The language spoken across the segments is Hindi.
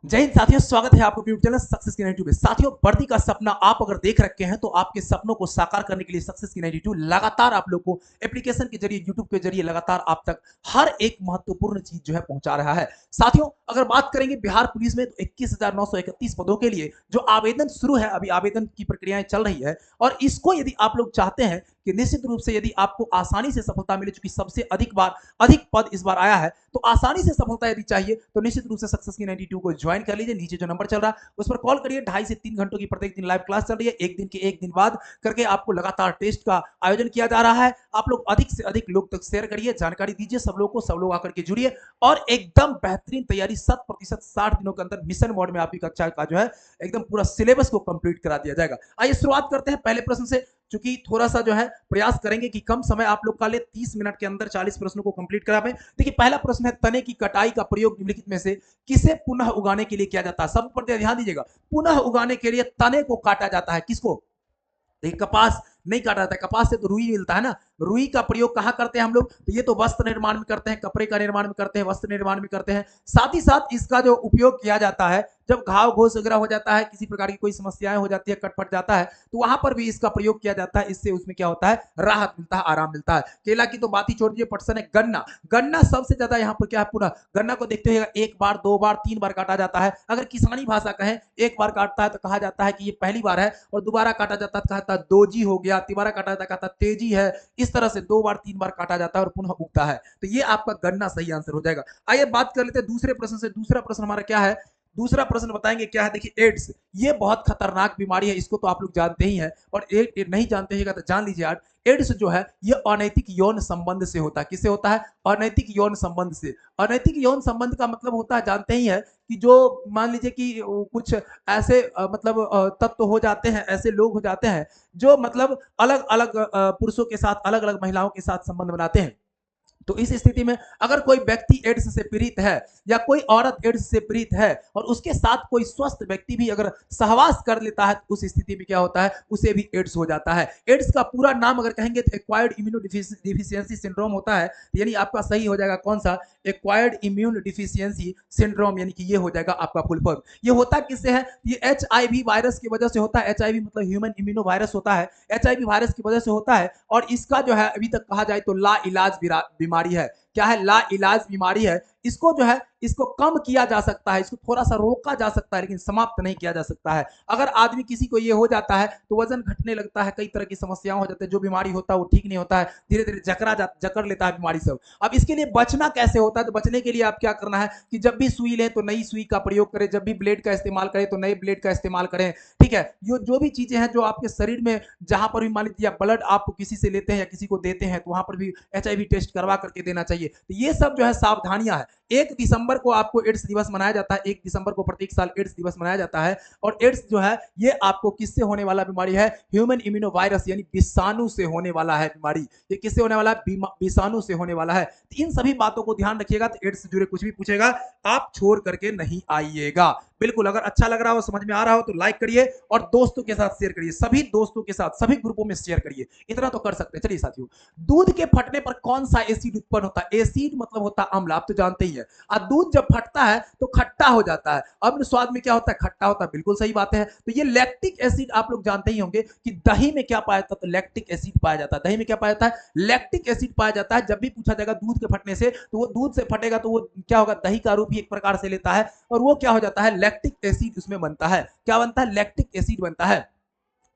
जय हिंद साथियों, स्वागत है आपको यूट्यूब चैनल सक्सेस की 92 में। साथियों, वर्दी का सपना आप अगर देख रखे हैं तो आपके सपनों को साकार करने के लिए सक्सेस की 92 लगातार आप लोग को एप्लीकेशन के जरिए, यूट्यूब के जरिए लगातार आप तक हर एक महत्वपूर्ण चीज जो है पहुंचा रहा है। साथियों, अगर बात करेंगे बिहार पुलिस में तो 21,931 पदों के लिए जो आवेदन शुरू है, अभी आवेदन की प्रक्रियाएं चल रही है और इसको यदि आप लोग चाहते हैं कि निश्चित रूप से यदि आपको आसानी से सफलता मिले, चूंकि सबसे अधिक पद इस बार आया है, तो आसानी से सफलता यदि चाहिए तो निश्चित रूप से सक्सेस की 92 को ज्वाइन कर लीजिए। नीचे जो नंबर चल रहा है उस पर कॉल करिए। 2.5 से 3 घंटों की प्रत्येक दिन लाइव क्लास चल रही है। एक दिन के एक दिन बाद करके आपको लगातार टेस्ट का आयोजन किया जा रहा है। आप लोग अधिक से अधिक लोग तक शेयर करिए, जानकारी दीजिए सब लोग को, सब लोग आकर के जुड़िए और एकदम बेहतरीन तैयारी 100% 60 दिनों के अंदर मिशन मोड में आपकी कक्षा का जो है एकदम पूरा सिलेबस को कंप्लीट करा दिया जाएगा। आइए शुरुआत करते हैं पहले प्रश्न से, चूंकि थोड़ा सा जो है प्रयास करेंगे कि कम समय आप लोग का ले, 30 मिनट के अंदर 40 प्रश्नों को कंप्लीट करा पाए। देखिए, पहला प्रश्न है, तने की कटाई का प्रयोग निम्नलिखित में से किसे पुनः उगाने के लिए किया जाता है? सब पर ध्यान दीजिएगा। पुनः उगाने के लिए तने को काटा जाता है। किसको? देखिए, कपास नहीं काटा जाता है, कपास से तो रुई मिलता है ना। रुई का प्रयोग कहां करते हैं हम लोग? तो ये तो वस्त्र निर्माण में करते हैं, कपड़े का निर्माण में करते हैं, वस्त्र निर्माण में करते हैं। साथ ही साथ इसका जो उपयोग किया जाता है जब घाव घोष वगैरह हो जाता है, किसी प्रकार की कोई समस्याएं हो जाती है, कटफट जाता है, तो वहां पर भी इसका प्रयोग किया जाता है। इससे उसमें क्या होता है? राहत मिलता है, आराम मिलता है। केला की तो बात ही छोड़ दीजिए। पटसन है गन्ना। गन्ना सबसे ज्यादा यहाँ पर क्या है? पुनः गन्ना को देखते हुए एक बार, दो बार, तीन बार काटा जाता है। अगर किसानी भाषा कहें, एक बार काटता है तो कहा जाता है कि ये पहली बार है, और दोबारा काटा जाता है तो कहता है दोजी हो गया, तिबारा काटा जाता है कहता तेजी है। इस तरह से दो बार, तीन बार काटा जाता है और पुनः उगता है। तो ये आपका गन्ना सही आंसर हो जाएगा। आइए बात कर लेते हैं दूसरे प्रश्न से। दूसरा प्रश्न हमारा क्या है? दूसरा प्रश्न बताएंगे क्या है। देखिए, एड्स, ये बहुत खतरनाक बीमारी है, इसको तो आप लोग जानते ही हैं, और नहीं जानते हैं तो जान लीजिए आज। एड्स जो है ये अनैतिक यौन संबंध से होता है। किससे होता है? अनैतिक यौन संबंध से। अनैतिक यौन संबंध का मतलब होता है, जानते ही है, कि जो मान लीजिए कि कुछ ऐसे मतलब तत्व हो जाते हैं, ऐसे लोग हो जाते हैं जो मतलब अलग अलग पुरुषों के साथ, अलग अलग महिलाओं के साथ संबंध बनाते हैं। तो इस स्थिति में अगर कोई व्यक्ति एड्स से पीड़ित है या कोई औरत एड्स से पीड़ित है और उसके साथ कोई स्वस्थ व्यक्ति भी अगर सहवास कर लेता है, तो उस स्थिति में क्या होता है? उसे भी एड्स हो जाता है। एड्स का पूरा नाम अगर कहेंगे तो एक्वायर्ड इम्यूनो डिफिशियंसी सिंड्रोम होता है। यानी आपका सही हो जाएगा कौन सा? एक्वायर्ड इम्यून डिफिशियंसी सिंड्रोम, यानी कि ये हो जाएगा आपका फुल फॉर्म। ये होता किससे है? ये HIV वायरस की वजह से होता है। HIV मतलब ह्यूमन इम्यूनो वायरस होता है। HIV वायरस की वजह से होता है और इसका जो है अभी तक कहा जाए तो ला इलाज बीमारी है। क्या है? ला इलाज बीमारी है। इसको जो है, इसको कम किया जा सकता है, इसको थोड़ा सा रोका जा सकता है, लेकिन समाप्त नहीं किया जा सकता है। अगर आदमी किसी को ये हो जाता है तो वजन घटने लगता है, कई तरह की समस्याएं हो जाती है, जो बीमारी होता है वो ठीक नहीं होता है, धीरे धीरे जकड़ लेता है बीमारी सब। अब इसके लिए बचना कैसे होता है? तो बचने के लिए आप क्या करना है कि जब भी सुई लें तो नई सुई का प्रयोग करें, जब भी ब्लेड का इस्तेमाल करें तो नए ब्लेड का इस्तेमाल करें। ठीक है? जो भी चीजें हैं जो आपके शरीर में, जहां पर भी मान लीजिए ब्लड आप किसी से लेते हैं या किसी को देते हैं, तो वहां पर भी HIV टेस्ट करवा करके देना चाहिए। तो ये सब जो है सावधानियां है। 1 दिसंबर को आपको एड्स दिवस मनाया जाता है। 1 दिसंबर को प्रत्येक साल एड्स दिवस मनाया जाता है। और एड्स जो है ये आपको किससे होने वाला बीमारी है? ह्यूमन इम्यूनो वायरस, यानी विषाणु से होने वाला है बीमारी। ये किससे होने वाला है? विषाणु से होने वाला है। तो इन सभी बातों को ध्यान रखिएगा। तो एड्स से जुड़े कुछ भी पूछेगा आप छोड़ करके नहीं आइएगा। बिल्कुल, अगर अच्छा लग रहा हो, समझ में आ रहा हो तो लाइक करिए और दोस्तों के साथ शेयर करिए, सभी दोस्तों के साथ, सभी ग्रुपों में शेयर करिए। इतना तो कर सकते हैं। चलिए साथियों, दूध के फटने पर कौन सा एसिड उत्पन्न होता है? एसिड मतलब होता है अम्ल, आप तो जानते ही है। और दूध जब फटता है तो खट्टा हो जाता है। अब स्वाद में क्या होता है? खट्टा होता है। बिल्कुल सही बात है। तो ये लैक्टिक एसिड आप लोग जानते ही होंगे कि दही में क्या पाया जाता है? तो लैक्टिक एसिड पाया जाता है। दही में क्या पाया जाता है? लैक्टिक एसिड पाया जाता है। जब भी पूछा जाएगा दूध के फटने से, तो वो दूध से फटेगा तो वो क्या होगा? दही का रूप ही एक प्रकार से लेता है और वो क्या हो जाता है? लैक्टिक एसिड उसमें बनता है। क्या बनता है? लैक्टिक एसिड बनता है।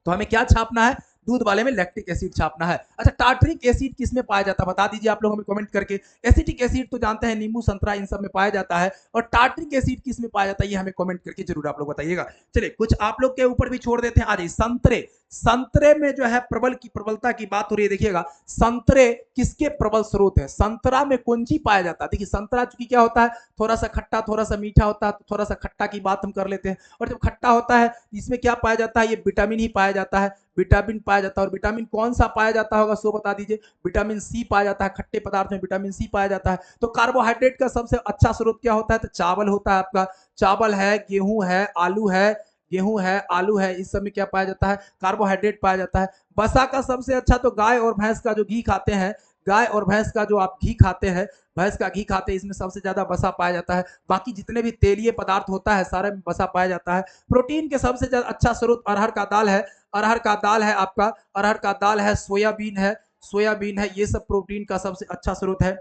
तो हमें क्या छापना है? दूध वाले में लैक्टिक एसिड छापना है। अच्छा, टार्टरिक एसिड किसमें पाया जाता है? बता दीजिए आप लोग हमें कमेंट करके। एसिटिक एसिड तो जानते हैं नींबू, संतरा, इन सब में पाया जाता है, और टार्टरिक एसिड किस में पाया जाता है ये हमें कमेंट करके जरूर आप लोग बताइएगा। चलिए, कुछ आप लोग के ऊपर भी छोड़ देते हैं। आ जाइए, संतरे। संतरे में जो है प्रबलता की बात हो रही है। देखिएगा, संतरे किसके प्रबल स्रोत है? संतरा में कौन सी पाया जाता है? देखिए, संतरा चूंकि क्या होता है, थोड़ा सा खट्टा, थोड़ा सा मीठा होता है, तो थोड़ा सा खट्टा की बात हम कर लेते हैं। और जब खट्टा होता है इसमें क्या पाया जाता है? ये विटामिन ही पाया जाता है। विटामिन पाया जाता है। और विटामिन कौन सा पाया जाता होगा सो बता दीजिए। विटामिन सी पाया जाता है। खट्टे पदार्थ में विटामिन सी पाया जाता है। तो कार्बोहाइड्रेट का सबसे अच्छा स्रोत क्या होता है? तो चावल होता है आपका। चावल है, गेहूं है, आलू है, गेहूं है, आलू है, इस सब में क्या पाया जाता है? कार्बोहाइड्रेट पाया जाता है। वसा का सबसे अच्छा तो गाय और भैंस का जो घी खाते हैं, गाय और भैंस का जो आप घी खाते हैं, भैंस का घी खाते हैं, इसमें सबसे ज्यादा वसा पाया जाता है। बाकी जितने भी तेलीय पदार्थ होता है सारे में वसा पाया जाता है। प्रोटीन के सबसे ज्यादा अच्छा स्रोत अरहर का दाल है। अरहर का दाल है आपका, अरहर का दाल है, सोयाबीन है, सोयाबीन है, ये सब प्रोटीन का सबसे अच्छा स्रोत है।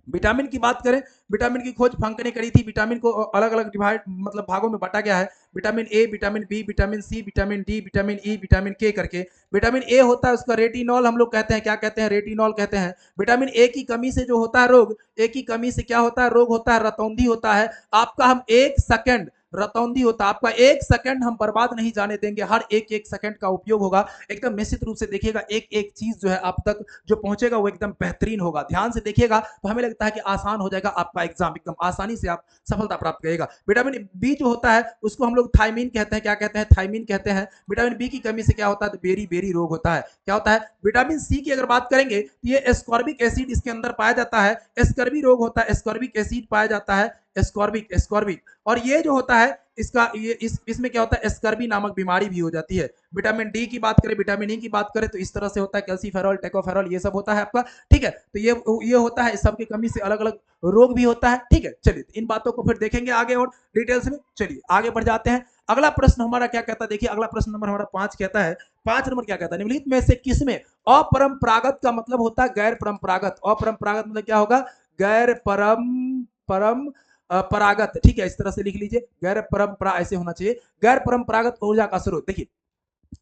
विटामिन की बात करें, विटामिन की खोज फंक ने करी थी। विटामिन को अलग अलग डिवाइड मतलब भागों में बांटा गया है। Vitamin A, vitamin B, vitamin C, vitamin D, vitamin E, vitamin K करके। विटामिन ए होता है उसका रेटिनॉल हम लोग कहते हैं, क्या कहते हैं, रेटिनॉल कहते हैं। विटामिन ए की कमी से जो होता है रोग, ए की कमी से क्या होता है रोग होता है, रतौंधी होता है आपका। हम 1 सेकंड रतौंधी होता है आपका, 1 सेकंड हम बर्बाद नहीं जाने देंगे, हर एक सेकंड का उपयोग होगा एकदम निश्चित रूप से। देखिएगा एक एक चीज जो है आप तक जो पहुंचेगा वो एकदम बेहतरीन होगा। ध्यान से देखिएगा तो हमें लगता है कि आसान हो जाएगा आपका एग्जाम, एकदम आसानी से आप सफलता प्राप्त करेगा। विटामिन बी जो होता है उसको हम लोग थायमीन कहते हैं, क्या कहते हैं, थायमीन कहते हैं। विटामिन बी की कमी से क्या होता है तो बेरी बेरी रोग होता है, क्या होता है। विटामिन सी की अगर बात करेंगे तो ये एस्कॉर्बिक एसिड इसके अंदर पाया जाता है, एस्कर्बी रोग होता है, एस्कॉर्बिक एसिड पाया जाता है, एस्कॉर्बिक एस्कॉर्बिक। और ये जो होता है इसका ये इसमें क्या होता है एस्कर्बी नामक बीमारी भी हो जाती है। विटामिन डी की बात करें, विटामिन ई की बात करें तो इस तरह से होता है, कैल्सीफेरॉल, टेकोफेरॉल, ये सब होता है आपका, ठीक है। तो ये होता है, इस सब की कमी से अलग अलग रोग भी होता है, ठीक है। चलिए इन बातों को फिर देखेंगे आगे और डिटेल्स में। चलिए आगे बढ़ जाते हैं। अगला प्रश्न हमारा क्या कहता है, देखिए अगला प्रश्न नंबर हमारा 5 कहता है। 5 नंबर क्या कहता है, निम्नलिखित में से किसमें अपरंपरागत का मतलब होता है गैर परंपरागत। अपरंपरागत मतलब क्या होगा, गैर परम परागत, ठीक है, इस तरह से लिख लीजिए, गैर परंपरा ऐसे होना चाहिए। गैर परंपरागत ऊर्जा का स्रोत, देखिए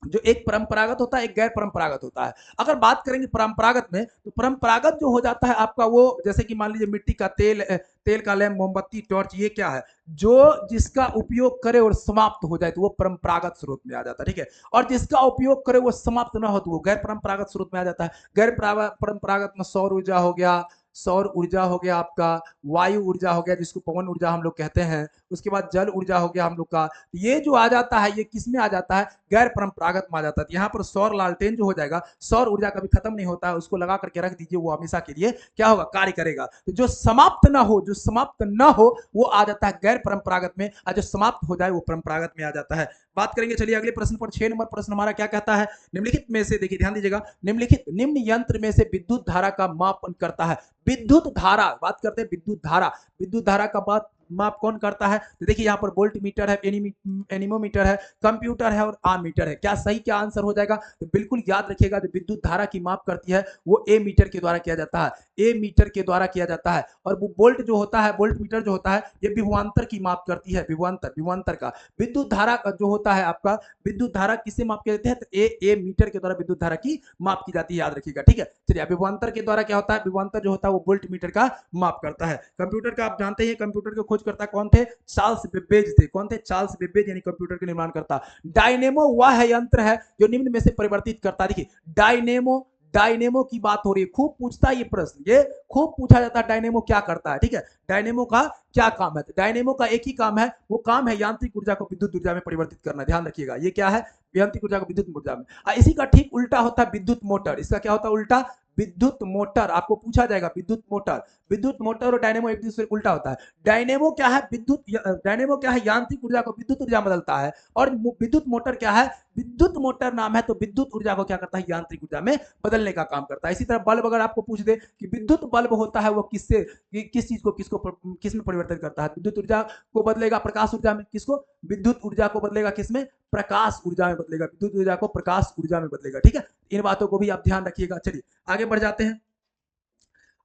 जो एक परंपरागत होता है एक गैर परंपरागत होता है। अगर बात करेंगे परंपरागत में तो परंपरागत जो हो जाता है आपका वो जैसे कि मान लीजिए मिट्टी का तेल, तेल का लैंप, मोमबत्ती, टॉर्च, ये क्या है जो जिसका उपयोग करे और समाप्त हो जाए तो वो परंपरागत स्रोत में आ जाता है, ठीक है। और जिसका उपयोग करे वो समाप्त ना हो तो वो गैर परंपरागत स्रोत में आ जाता है। गैर परंपरागत में सौर ऊर्जा हो गया, सौर ऊर्जा हो गया आपका, वायु ऊर्जा हो गया जिसको पवन ऊर्जा हम लोग कहते हैं, उसके बाद जल ऊर्जा हो गया हम लोग का। ये जो आ जाता है ये किस में आ जाता है, गैर परंपरागत में आ जाता है। यहाँ पर सौर लालटेन जो हो जाएगा, सौर ऊर्जा कभी खत्म नहीं होता है, उसको लगा करके रख दीजिए, वो हमेशा के लिए क्या होगा, कार्य करेगा। तो जो समाप्त ना हो, जो समाप्त ना हो वो आ जाता है गैर परंपरागत में, और जो समाप्त हो जाए वो परंपरागत में आ जाता है। बात करेंगे, चलिए अगले प्रश्न पर। 6 नंबर प्रश्न हमारा क्या कहता है, निम्नलिखित में से, देखिए ध्यान दीजिएगा, निम्नलिखित निम्न यंत्र में से विद्युत धारा का मापन करता है। विद्युत धारा बात करते हैं, विद्युत धारा, विद्युत धारा का बात माप कौन करता है, तो देखिए यहाँ पर वोल्ट मीटर है, एनीमोमीटर है, कंप्यूटर है और आमीटर है। क्या सही क्या आंसर हो जाएगा, तो बिल्कुल याद रखिएगा जो विद्युत धारा की माप करती है वो ए मीटर के द्वारा किया जाता है, ए मीटर के द्वारा किया जाता है। और वो वोल्ट जो होता है, वोल्ट मीटर जो होता है ये विभवांतर की माप करती है, विभवांतर, विभवांतर का। विद्युत धारा जो होता है आपका, विद्युत धारा किससे माप किया जाता है, तो ए मीटर के द्वारा विद्युत धारा की माप की जाती है, याद रखिएगा, ठीक है। चलिए विभवांतर के द्वारा क्या होता है, विभवांतर जो होता है वो वोल्ट मीटर का माप करता है। कंप्यूटर का आप जानते हैं, कंप्यूटर के खोजकर्ता कौन थे, चार्ल्स बेबेज थे। कौन थे, चार्ल्स बेबेज, यानी कंप्यूटर के निर्माण करता। डायनेमो वह यंत्र है जो निम्न में से परिवर्तित करता है। देखिए डायनेमो, डायनेमो की बात हो रही है, खूब पूछता है ये प्रश्न, ये खूब पूछा जाता है, डायनेमो क्या करता है, ठीक है। डायनेमो का क्या काम है, डायनेमो का एक ही काम है, वो काम है यांत्रिक ऊर्जा को विद्युत ऊर्जा में परिवर्तित करना। ध्यान रखिएगा ये क्या है, यांत्रिक ऊर्जा को विद्युत ऊर्जा में। इसी का ठीक उल्टा होता है विद्युत मोटर। इसका क्या होता है उल्टा, विद्युत मोटर। आपको पूछा जाएगा विद्युत मोटर, विद्युत मोटर और डायनेमो एक दूसरे उल्टा होता है। डायनेमो क्या है, विद्युत, डायनेमो क्या है, यांत्रिक ऊर्जा को विद्युत ऊर्जा बदलता है। और विद्युत मोटर क्या है, विद्युत मोटर नाम है, तो विद्युत ऊर्जा को क्या करता है, यांत्रिक ऊर्जा में बदलने का काम करता है। इसी तरह बल्ब अगर आपको पूछ दे कि विद्युत बल्ब होता है वो किससे, किस चीज को किस में परिवर्तित करता है, विद्युत ऊर्जा को बदलेगा प्रकाश ऊर्जा में, किसको, विद्युत ऊर्जा को बदलेगा किसमें, प्रकाश ऊर्जा में बदलेगा, विद्युत ऊर्जा को प्रकाश ऊर्जा में बदलेगा, ठीक है। इन बातों को भी आप ध्यान रखिएगा। चलिए आगे बढ़ जाते हैं।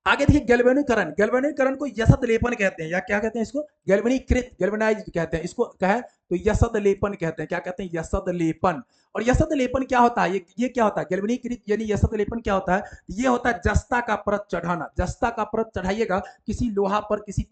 आगे देखिए गैल्वेनीकरण, गैल्वेनीकरण को यसद लेपन कहते हैं, या क्या कहते हैं इसको, गैल्वेनीकृत, गैल्वेनाइज्ड कहते हैं इसको, कहे तो यसद लेपन कहते हैं। क्या कहते हैं, यसद लेपन। और यसद लेपन क्या होता है, ये क्या होता है, गैल्वेनीकृत यानी यसद लेपन क्या होता है, ये होता है जस्ता का परत चढ़ाना। जस्ता का परत चढ़ाइएगा किसी लोहा पर, किसी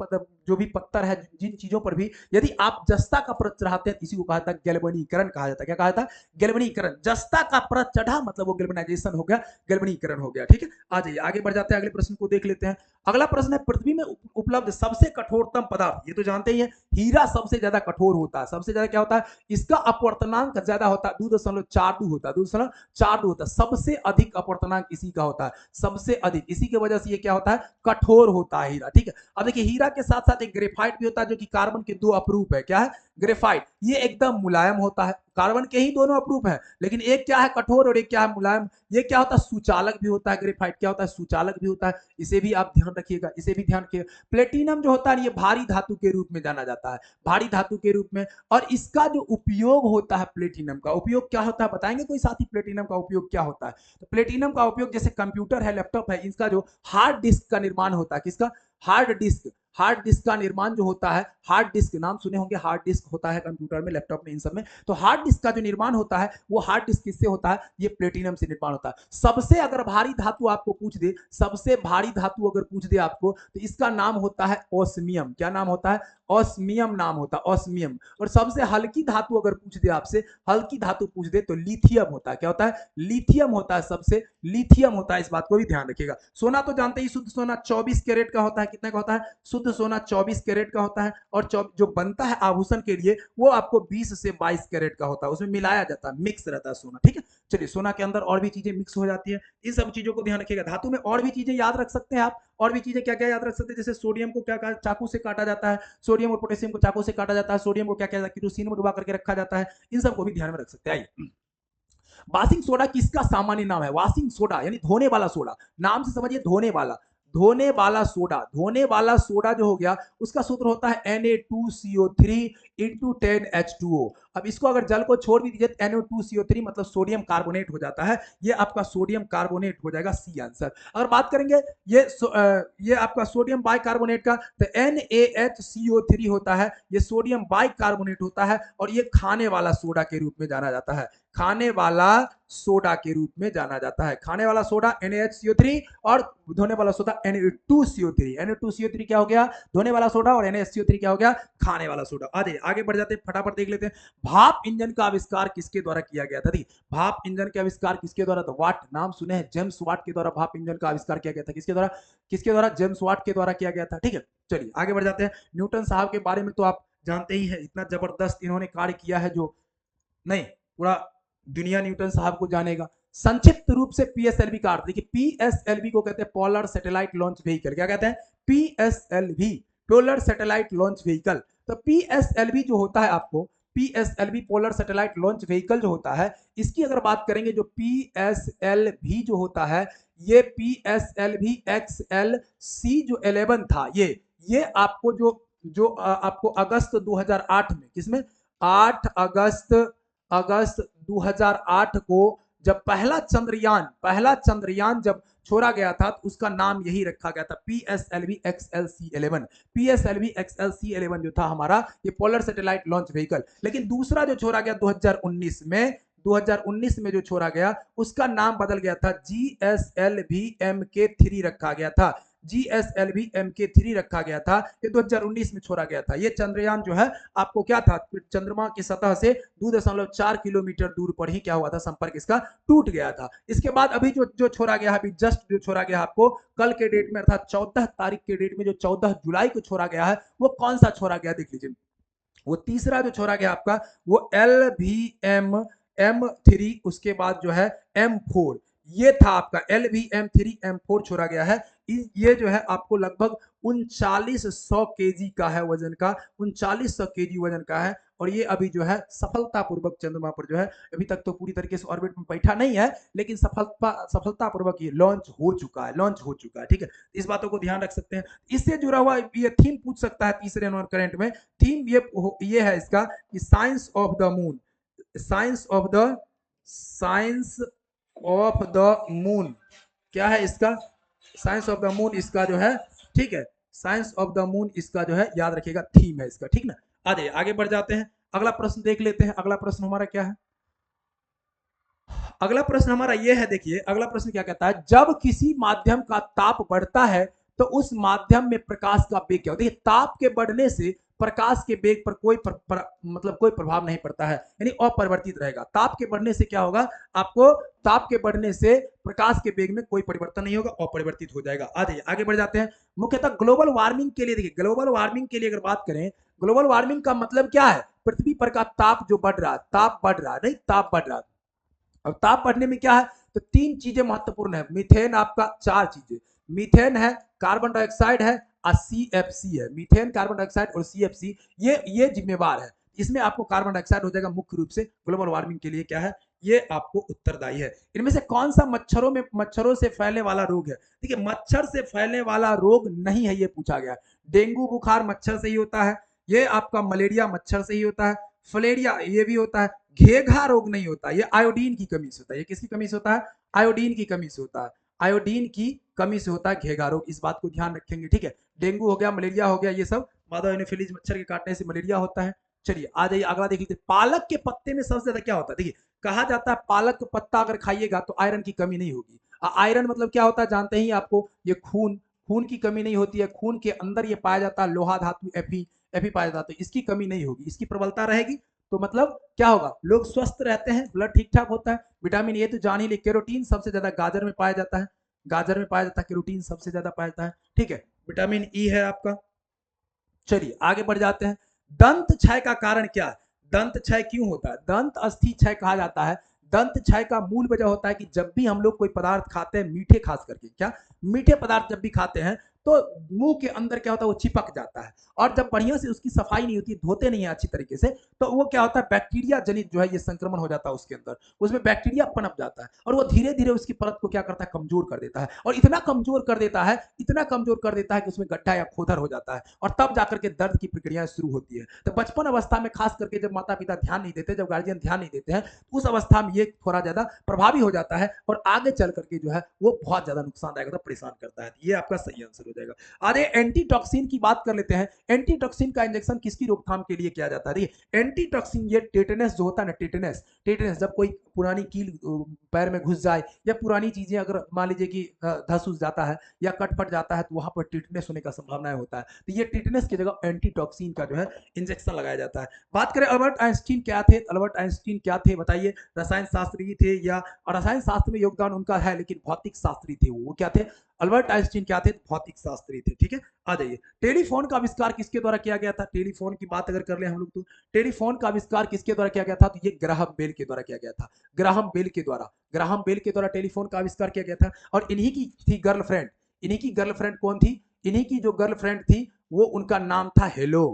जो भी पत्थर है, जिन चीजों पर भी यदि आप जस्ता का परत चढ़ाते हैं इसी को कहा जाता है गैल्वेनीकरण कहा जाता है। क्या कहा जाता है, गैल्वेनीकरण। जस्ता का परत चढ़ा मतलब वो गैल्वेनाइजेशन हो गया, गैल्वेनीकरण हो गया, ठीक है। आ जाइए आगे बढ़ जाते हैं, अगले प्रश्न को देख लेते हैं। अगला प्रश्न है, पृथ्वी में उपलब्ध सबसे कठोरतम पदार्थ, ये तो जानते ही है, हीरा सबसे ज्यादा कठोर होता है। सबसे ज्यादा क्या होता है, इसका अपवर्तनांक ज्यादा होता है, 2.42 होता है, 2.42 होता है। सबसे अधिक अपवर्तनांक इसी का होता है, सबसे अधिक। इसी की वजह से ये क्या होता है, कठोर होता है हीरा, ठीक है। अब देखिए हीरा के साथ साथ एक ग्रेफाइट भी होता है जो कि कार्बन के 2 अपरूप है। क्या है, ग्रेफाइट। ये एकदम मुलायम होता है, कार्बन के ही दोनों अप्रूप है, लेकिन एक क्या है कठोर और एक क्या है मुलायम। ये क्या होता है सुचालक भी होता है, ग्रेफाइट क्या होता है सुचालक भी होता है, इसे भी आप ध्यान रखिएगा, इसे भी ध्यान रखिएगा। प्लेटिनम जो होता है ये भारी धातु के रूप में जाना जाता है, भारी धातु के रूप में। और इसका जो उपयोग होता है प्लेटिनम का उपयोग क्या होता है बताएंगे कोई साथी, प्लेटिनम का उपयोग क्या होता है? तो प्लेटिनम का उपयोग जैसे कंप्यूटर है, लैपटॉप है, इसका जो हार्ड डिस्क का निर्माण होता है, किसका? हार्ड डिस्क, हार्ड डिस्क का निर्माण जो होता है, हार्ड डिस्क नाम सुने होंगे, हार्ड डिस्क होता है कंप्यूटर में, लैपटॉप में, इन सब में। तो हार्ड डिस्क का जो निर्माण होता है वो हार्ड डिस्क किससे होता है? ये प्लेटिनम से निर्माण होता है। सबसे अगर भारी धातु आपको पूछ दे, सबसे भारी धातु अगर पूछ दे आपको, तो इसका नाम होता है ऑस्मियम। क्या नाम होता है? ऑस्मियम नाम होता है, ऑस्मियम। और सबसे हल्की धातु अगर पूछ दे आपसे, हल्की धातु पूछ दे तो लिथियम होता है। क्या होता है? लिथियम होता है, सबसे लिथियम होता है, इस बात को भी ध्यान रखिएगा। सोना तो जानते ही, शुद्ध सोना 24 कैरेट का होता है। कितने का होता है? शुद्ध सोना 24 कैरेट का होता है। और जो बनता है आभूषण के लिए वो आपको 20 से 22 कैरेट का होता है, उसमें मिलाया जाता है, मिक्स रहता है सोना। ठीक है, चलिए, सोना के अंदर और भी चीजें मिक्स हो जाती है, इन सब चीजों को ध्यान रखिएगा। धातु में और भी चीजें याद रख सकते हैं आप, और भी चीजें क्या क्या याद रख सकते हैं, जैसे सोडियम को क्या चाकू से काटा जाता है, सोडियम और पोटेशियम को चाकू से काटा जाता है, सोडियम को क्या क्या केरोसिन में डुबा करके रखा जाता है, इन सबको भी ध्यान में रख सकते हैं। आइए, वाशिंग सोडा किसका सामान्य नाम है? वाशिंग सोडा यानी धोने वाला सोडा, नाम से समझिए धोने वाला, धोने वाला सोडा। धोने वाला सोडा जो हो गया उसका सूत्र होता है Na2CO3 इंटू 10H2O। अब इसको अगर जल को छोड़ भी दीजिए तो NO2CO3 मतलब सोडियम कार्बोनेट हो जाता है, ये आपका सोडियम कार्बोनेट हो जाएगा, सी आंसर। अगर बात करेंगे ये आपका सोडियम बाइकार्बोनेट का, तो NaHCO3 होता है, ये सोडियम बाइकार्बोनेट होता है, और ये खाने वाला सोडा के रूप में जाना जाता है, खाने वाला सोडा के रूप में जाना जाता है। खाने वाला सोडा NaHCO3 और धोने वाला सोडा Na2CO3। Na2CO3 क्या हो गया? धोने वाला सोडा, और NaHCO3 क्या हो गया? खाने वाला सोडा। आगे बढ़ जाते हैं, फटाफट देख लेते हैं। भाप इंजन का आविष्कार किसके द्वारा किया गया था? भाप इंजन का आविष्कार किसके द्वारा? तो वाट, नाम सुने हैं, जेम्स वाट के द्वारा भाप इंजन का आविष्कार किया गया था। किसके द्वारा? किसके द्वारा? जेम्स वाट के द्वारा किया गया था। ठीक है, चलिए आगे बढ़ जाते हैं। न्यूटन साहब के बारे में तो आप जानते ही है, इतना जबरदस्त इन्होंने कार्य किया है जो नहीं पूरा दुनिया न्यूटन साहब को जानेगा। संक्षिप्त रूप से पीएसएलवी का अर्थ देखिए, पीएसएलवी को कहते हैं पोलर सैटेलाइट लॉन्च व्हीकल। क्या कहते हैं? PSLV, polar satellite launch vehicle. तो पीएसएलवी जो होता है आपको, PSLV polar satellite launch vehicle जो होता है, इसकी अगर बात करेंगे, जो पीएसएलवी जो होता है, ये पीएसएलवी XLC जो 11 था, ये आपको जो आपको अगस्त 2008 में, किसमें? 8 अगस्त 2008 को जब पहला चंद्रयान जब छोड़ा गया था, तो उसका नाम यही रखा गया था, PSLV XLC11। PSLV XLC11 जो था हमारा, ये पोलर सैटेलाइट लॉन्च व्हीकल। लेकिन दूसरा जो छोड़ा गया 2019 में जो छोड़ा गया, उसका नाम बदल गया था, GSLV MK3 रखा गया था, GSLV MK3 रखा गया था। ये 2019 में छोड़ा गया था। ये चंद्रयान जो है आपको क्या था, चंद्रमा की सतह से 2.4 किलोमीटर दूर पर ही क्या हुआ था, संपर्क इसका टूट गया था। इसके बाद अभी जो छोड़ा गया, अभी जस्ट जो छोड़ा गया आपको कल के डेट में, अर्थात 14 तारीख के डेट में, जो 14 जुलाई को छोड़ा गया है, वो कौन सा छोड़ा गया देख लीजिए। वो तीसरा जो छोड़ा गया आपका, वो LVM M3, उसके बाद जो है M4, ये था आपका LVM3 M4 छोड़ा गया है। ये जो है आपको लगभग 3900 केजी का है वजन का, 3900 केजी वजन का है। और ये अभी जो है सफलतापूर्वक चंद्रमा पर जो है, अभी तक तो पूरी तरीके से ऑर्बिट में बैठा नहीं है, लेकिन सफलतापूर्वक ये लॉन्च हो चुका है। ठीक है, इस बातों को ध्यान रख सकते हैं। इससे जुड़ा हुआ ये थीम पूछ सकता है तीसरे नंबर करंट में। थीम ये है इसका कि science of the moon, science of the moon क्या है इसका? साइंस ऑफ द मून इसका जो है, ठीक है, साइंस ऑफ द मून इसका जो है, याद रखिएगा, थीम है इसका। ठीक ना, आगे बढ़ जाते हैं, अगला प्रश्न देख लेते हैं। अगला प्रश्न हमारा क्या है? अगला प्रश्न हमारा यह है, देखिए अगला प्रश्न क्या कहता है, जब किसी माध्यम का ताप बढ़ता है तो उस माध्यम में प्रकाश का वेग क्या होता है? ताप के बढ़ने से प्रकाश के वेग पर कोई मतलब कोई प्रभाव नहीं पड़ता है, यानी अपरिवर्तित रहेगा। ताप के बढ़ने से क्या होगा आपको? ताप के बढ़ने से प्रकाश के वेग में कोई परिवर्तन नहीं होगा, अपरिवर्तित हो जाएगा। आगे बढ़ जाते हैं। मुख्यतः ग्लोबल वार्मिंग के लिए, देखिए ग्लोबल वार्मिंग के लिए अगर बात करें, ग्लोबल वार्मिंग का मतलब क्या है? पृथ्वी पर का ताप जो बढ़ रहा है, ताप बढ़ रहा है। अब ताप बढ़ने में क्या है? तो 3 चीजें महत्वपूर्ण है। मीथेन आपका, 4 चीजें, मीथेन है, कार्बन डाइऑक्साइड है और CFC है। मीथेन, कार्बन डाइऑक्साइड और CFC ये जिम्मेवार है। इसमें आपको कार्बन डाइऑक्साइड हो जाएगा मुख्य रूप से ग्लोबल वार्मिंग के लिए क्या है, ये आपको उत्तरदायी है। इनमें से कौन सा मच्छरों से फैलने वाला रोग है? देखिए मच्छर से फैलने वाला रोग नहीं है ये पूछा गया। डेंगू बुखार मच्छर से ही होता है, ये आपका मलेरिया मच्छर से ही होता है, फलेरिया ये भी होता है, घेघा रोग नहीं होता, ये आयोडीन की कमी से होता है। ये किसकी कमी से होता है? आयोडीन की कमी से होता है। आयोडीन की कमी से होता है घेघा रोग, इस बात को ध्यान रखेंगे, ठीक है। डेंगू हो गया, मलेरिया हो गया, ये सब मादा एनोफिलीज मच्छर के काटने से मलेरिया होता है। चलिए आ जाइए अगला देख लीजिए, पालक के पत्ते में सबसे ज्यादा क्या होता है? देखिए कहा जाता है पालक का पत्ता अगर खाइएगा तो आयरन की कमी नहीं होगी। आयरन मतलब क्या होता है जानते ही आपको, ये खून, खून की कमी नहीं होती है, खून के अंदर ये पाया जाता है लोहा धातु एफी पाया जाता है, इसकी कमी नहीं होगी, इसकी प्रबलता रहेगी। तो मतलब क्या होगा, लोग स्वस्थ रहते हैं, ब्लड ठीक ठाक होता है। विटामिन ए तो जान ही ले, केरोटीन सबसे ज्यादा गाजर में पाया जाता है, गाजर में पाया जाता है केरोटीन सबसे ज्यादा पाया जाता है, ठीक है। विटामिन ई है आपका। चलिए आगे बढ़ जाते हैं, दंत क्षय का कारण क्या है? दंत क्षय क्यों होता है? दंत अस्थि क्षय कहा जाता है। दंत क्षय का मूल वजह होता है कि जब भी हम लोग कोई पदार्थ खाते हैं, मीठे खास करके, क्या मीठे पदार्थ जब भी खाते हैं तो मुंह के अंदर क्या होता है, वो चिपक जाता है, और जब बढ़िया से उसकी सफाई नहीं होती, धोते नहीं है अच्छी तरीके से, तो वो क्या होता है, बैक्टीरिया जनित जो है ये संक्रमण हो जाता है उसके अंदर, उसमें बैक्टीरिया पनप जाता है, और वो धीरे धीरे उसकी परत को क्या करता है, कमजोर कर देता है, और इतना कमजोर कर देता है, इतना कमजोर कर देता है कि उसमें गड्ढा या खोदर हो जाता है, और तब जाकर के दर्द की प्रक्रिया शुरू होती है। तो बचपन अवस्था में खास करके जब माता पिता ध्यान नहीं देते, जब गार्जियन ध्यान नहीं देते हैं, तो उस अवस्था में ये थोड़ा ज्यादा प्रभावी हो जाता है, और आगे चल करके जो है वो बहुत ज्यादा नुकसानदायक होता है, परेशान करता है। ये आपका सही आंसर हो जाएगा। आगे एंटीटॉक्सिन की बात कर लेते हैं। एंटीटॉक्सिन का इंजेक्शन किसकी रोकथाम के लिए किया जाता है? देखिए एंटीटॉक्सिन, ये टेटनस जो होता है ना, टेटनस, टेटनस जब कोई पुरानी कील पैर में घुस जाए, या पुरानी चीजें अगर मान लीजिए कि धस उस जाता है या कट फट जाता है, तो वहां पर टेटनस होने का संभावना होता है, तो ये टेटनस की जगह एंटीटॉक्सिन का जो है इंजेक्शन लगाया जाता है। बात करें अल्बर्ट आइंस्टीन क्या थे? अल्बर्ट आइंस्टीन क्या थे बताइए? रसायन शास्त्री थे, या रसायन शास्त्र में योगदान उनका है लेकिन भौतिक शास्त्री थे वो क्या थे? अल्बर्ट आइंस्टीन क्या थे? भौतिक शास्त्री थे, ठीक है। आ जाइए, टेलीफोन का आविष्कार किसके द्वारा किया गया था? टेलीफोन की बात अगर कर ले हम लोग, तो टेलीफोन का आविष्कार किसके द्वारा किया गया था? तो ये ग्राहम बेल के द्वारा किया गया था। ग्राहम बेल के द्वारा, ग्राहम बेल के द्वारा टेलीफोन का आविष्कार किया गया था। और इन्हीं की थी गर्लफ्रेंड, इन्हीं की गर्लफ्रेंड कौन थी? इन्हीं की जो गर्लफ्रेंड थी वो, उनका नाम था हेलो,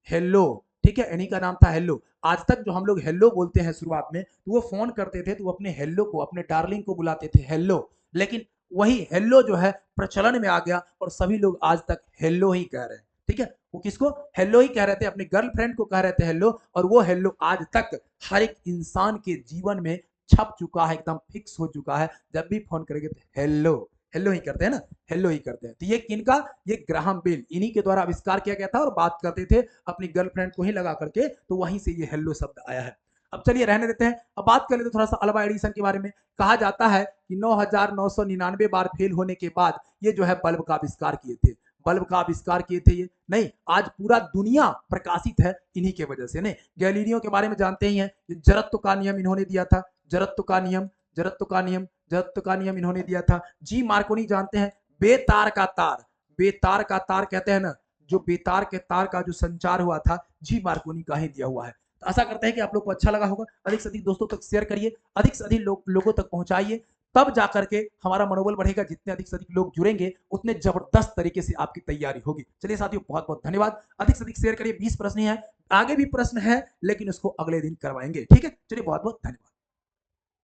हेलो, ठीक है, इन्हीं का नाम था हेलो। आज तक जो हम लोग हेलो बोलते हैं शुरुआत में, तो वो फोन करते थे तो वो अपने हेलो को, अपने डार्लिंग को बुलाते थे हेलो, लेकिन वही हेलो जो है प्रचलन में आ गया, और सभी लोग आज तक हेलो ही कह रहे हैं, ठीक है। वो किसको हेलो ही कह रहे थे? अपने गर्लफ्रेंड को कह रहे थे हेलो, और वो हेलो आज तक हर एक इंसान के जीवन में छप चुका है, एकदम फिक्स हो चुका है। जब भी फोन करेंगे तो हेलो, हेलो ही करते हैं ना, हेलो ही करते हैं। तो ये किनका? ये ग्राहम बेल, इन्हीं के द्वारा आविष्कार किया गया था, और बात करते थे अपनी गर्लफ्रेंड को ही लगा करके, तो वहीं से ये हेलो शब्द आया है। अब चलिए रहने देते हैं, अब बात कर लेते हैं थोड़ा सा अल्वा एडिसन के बारे में। कहा जाता है कि 9,999 बार फेल होने के बाद ये जो है बल्ब का आविष्कार किए थे, बल्ब का आविष्कार किए थे ये, नहीं आज पूरा दुनिया प्रकाशित है इन्हीं के वजह से। नहीं, गैलीलियो के बारे में जानते ही हैं, जड़त्व का नियम इन्होंने दिया था, जड़त्व का नियम, जड़त्व का नियम, जड़त्व का नियम इन्होंने दिया था। जी मार्कोनी जानते हैं, बेतार का तार, बेतार का तार कहते हैं ना, जो बेतार के तार का जो संचार हुआ था, जी मार्कोनी का ही दिया हुआ है। तो आशा करते हैं कि आप लोग को अच्छा लगा होगा। अधिक से अधिक दोस्तों तक शेयर करिए, अधिक से अधिक लोगों तक पहुंचाइए, तब जाकर के हमारा मनोबल बढ़ेगा। जितने अधिक से अधिक लोग जुड़ेंगे, उतने जबरदस्त तरीके से आपकी तैयारी होगी। चलिए साथियों, बहुत बहुत धन्यवाद। अधिक से अधिक शेयर करिए। 20 प्रश्न है, आगे भी प्रश्न है, लेकिन उसको अगले दिन करवाएंगे, ठीक है। चलिए बहुत बहुत धन्यवाद।